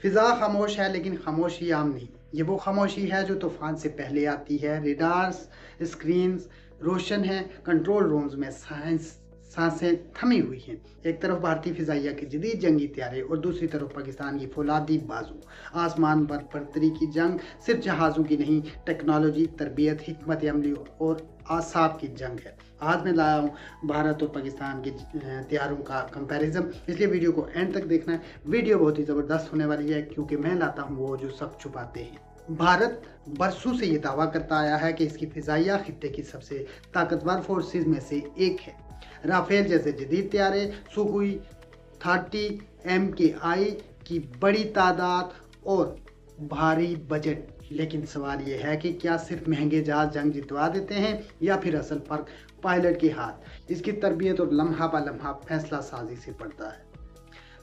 फिजा खामोश है लेकिन खामोशी आम नहीं। ये वो खामोशी है जो तूफान से पहले आती है। रेडार्स, स्क्रीन्स रोशन हैं, कंट्रोल रूम्स में सांसें थमी हुई हैं। एक तरफ भारतीय फिजाइया के जदीद जंगी तैयारे और दूसरी तरफ पाकिस्तान की फौलादी बाजू। आसमान पर बरतरी की जंग सिर्फ जहाज़ों की नहीं, टेक्नोलॉजी, तरबियत, हिकमत अमली और आसाब की जंग है। आज मैं लाया हूँ भारत और पाकिस्तान के तैयारों का कंपैरिजन, इसलिए वीडियो को एंड तक देखना है। वीडियो बहुत ही ज़बरदस्त होने वाली है क्योंकि मैं लाता हूँ वो जो सब छुपाते हैं। भारत बरसों से ये दावा करता आया है कि इसकी फिजाइया खित्ते की सबसे ताकतवर फोर्सेस में से एक है। राफेल जैसे जदीद तैयारे, सुखोई 30 MKI की बड़ी तादाद और भारी बजट। लेकिन सवाल ये है कि क्या सिर्फ महंगे जहाज जंग जितवा देते हैं या फिर असल फर्क पायलट के हाथ, इसकी तरबियत और लम्हा ब लम्हा फैसला साजी से पड़ता है।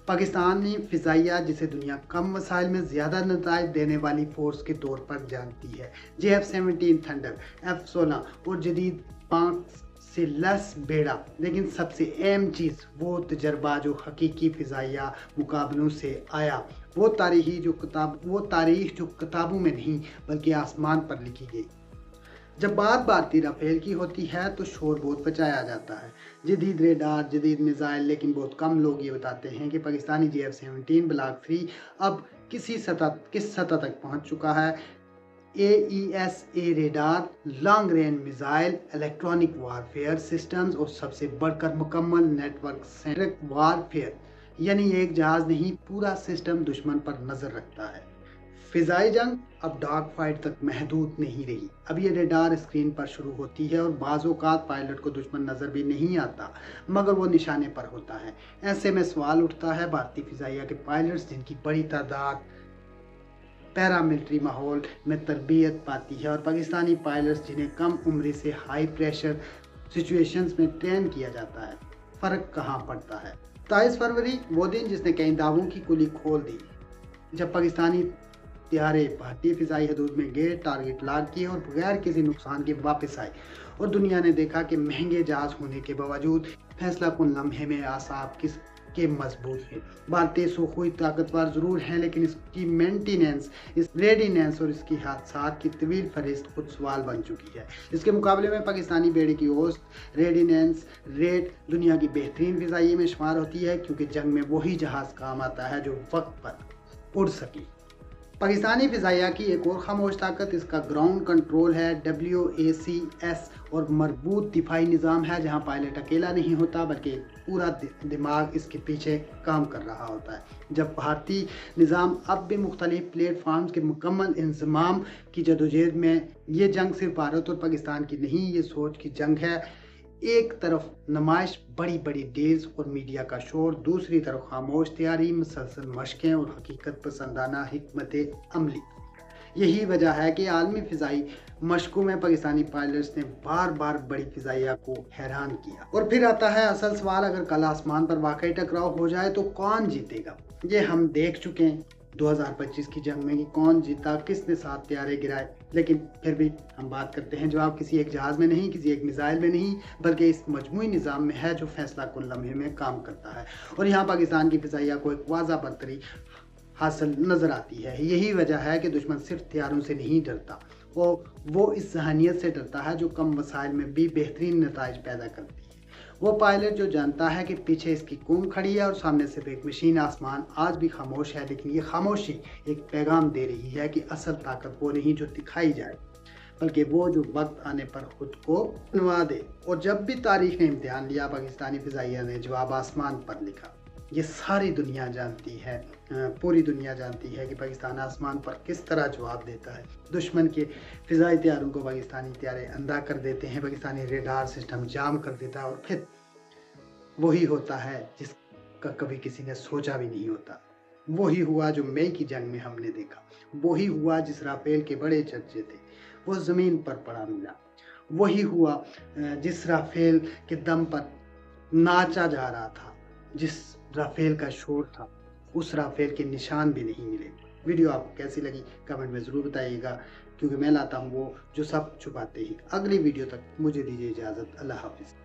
पाकिस्तानी फिजाइया जिसे दुनिया कम वसाइल में ज़्यादा नताइज देने वाली फोर्स के तौर पर जानती है। JF-17 थंडर, F-16 और जदीद 5 से लस बेड़ा। लेकिन सबसे अहम चीज़ वो तजर्बा जो हकीकी फिजाइया मुकाबलों से आया, वो तारीख जो किताबों में नहीं बल्कि आसमान पर लिखी गई। जब बात भारतीय राफेल की होती है तो शोर बहुत मचाया जाता है, जदीद रेडार, जदीद मिसाइल, लेकिन बहुत कम लोग ये बताते हैं कि पाकिस्तानी JF-17 ब्लॉक 3 अब किस सतह तक पहुंच चुका है। AESA radar, long range missile, electronic warfare systems और सबसे बढ़कर मुकम्मल नेटवर्क सेंट्रिक वारफेयर, यानी एक जहाज नहीं पूरा सिस्टम दुश्मन पर नजर रखता है। फिजाई जंग अब डार्क फाइट तक महदूद नहीं रही। अब ये रेडार स्क्रीन पर शुरू होती है और बाज़ औक़ात पायलट को दुश्मन नज़र भी नहीं आता मगर वो निशाने पर होता है। ऐसे में सवाल उठता है, भारतीय फिजाइया के पायलट्स जिनकी बड़ी तादाद पैरामिलिट्री माहौल में तरबियत पाती है और पाकिस्तानी पायलट्स जिन्हें कम उम्र से हाई प्रेशर सिचुएशंस में ट्रेन किया जाता है, फ़र्क कहाँ पड़ता है। 23 फरवरी वो दिन जिसने कई दावों की कुली खोल दी, जब पाकिस्तानी तैयारे भारतीय फिजाई हदूद में गए, टारगेट लॉक किए और बगैर किसी नुकसान के वापस आए और दुनिया ने देखा कि महंगे जहाज होने के बावजूद फैसला कुन लम्हे में आसाब किसके मजबूत है। भारतीय सुखोई ताकतवर ज़रूर हैं लेकिन इसकी मेंटेनेंस, इस रेडीनेंस और इसकी हादसात की तवील फहरिस्त खुद सवाल बन चुकी है। इसके मुकाबले में पाकिस्तानी बेड़े की औसत रेडीनेंस रेट दुनिया की बेहतरीन फिजाई में शुमार होती है क्योंकि जंग में वही जहाज काम आता है जो वक्त पर उड़ सके। पाकिस्तानी फिजाइया की एक और खामोश ताकत इसका ग्राउंड कंट्रोल है। WACS और मरबूत दिफाई निज़ाम है जहां पायलट अकेला नहीं होता बल्कि पूरा दिमाग इसके पीछे काम कर रहा होता है। जब भारतीय निज़ाम अब भी मुख्तलिफ प्लेटफार्म्स के मुकम्मल इंज़माम की जदोजहद में, ये जंग सिर्फ भारत और पाकिस्तान की नहीं, ये सोच की जंग है। एक तरफ नुमाइश, बड़ी बड़ी डील्स और मीडिया का शोर, दूसरी तरफ खामोश तैयारी, मुसलसल मशकें और हकीकत पसंदाना हिकमत अमली। यही वजह है कि आलमी फ़िज़ाई मशकों में पाकिस्तानी पायलट्स ने बार बार बड़ी फिजाइया को हैरान किया। और फिर आता है असल सवाल, अगर कल आसमान पर वाकई टकराव हो जाए तो कौन जीतेगा। ये हम देख चुके हैं 2025 की जंग में कि कौन जीता, किसने 7 तैयारे गिराए। लेकिन फिर भी हम बात करते हैं, जवाब किसी एक जहाज़ में नहीं, किसी एक मिसाइल में नहीं, बल्कि इस मजमूई निज़ाम में है जो फैसला कुन लम्हे में काम करता है। और यहाँ पाकिस्तान की फिजाइया को एक वाज़ा बरतरी हासिल नज़र आती है। यही वजह है कि दुश्मन सिर्फ तैयारों से नहीं डरता, वो इस जहानियत से डरता है जो कम वसाइल में भी बेहतरीन नताइज पैदा करती है। वो पायलट जो जानता है कि पीछे इसकी कौम खड़ी है और सामने सिर्फ एक मशीन। आसमान आज भी खामोश है, लेकिन ये खामोशी एक पैगाम दे रही है कि असल ताकत वो नहीं जो दिखाई जाए, बल्कि वो जो वक्त आने पर खुद को बनवा दे। और जब भी तारीख ने इम्तिहान लिया, पाकिस्तानी फिजाइया ने जवाब आसमान पर लिखा। ये सारी दुनिया जानती है, पूरी दुनिया जानती है कि पाकिस्तान आसमान पर किस तरह जवाब देता है। दुश्मन के फ़िज़ाई तैयारों को पाकिस्तानी तैयारे अंधा कर देते हैं, पाकिस्तानी रेडार सिस्टम जाम कर देता है और फिर वही होता है जिसका कभी किसी ने सोचा भी नहीं होता। वही हुआ जो मई की जंग में हमने देखा, वही हुआ जिस राफेल के बड़े चर्चे थे वो ज़मीन पर पड़ा मिला, वही हुआ जिस राफेल के दम पर नाचा जा रहा था, जिस राफेल का शोर था उस राफेल के निशान भी नहीं मिले। वीडियो आपको कैसी लगी कमेंट में ज़रूर बताइएगा, क्योंकि मैं लाता हूँ वो जो सब छुपाते हैं। अगली वीडियो तक मुझे दीजिए इजाज़त। अल्लाह हाफिज़।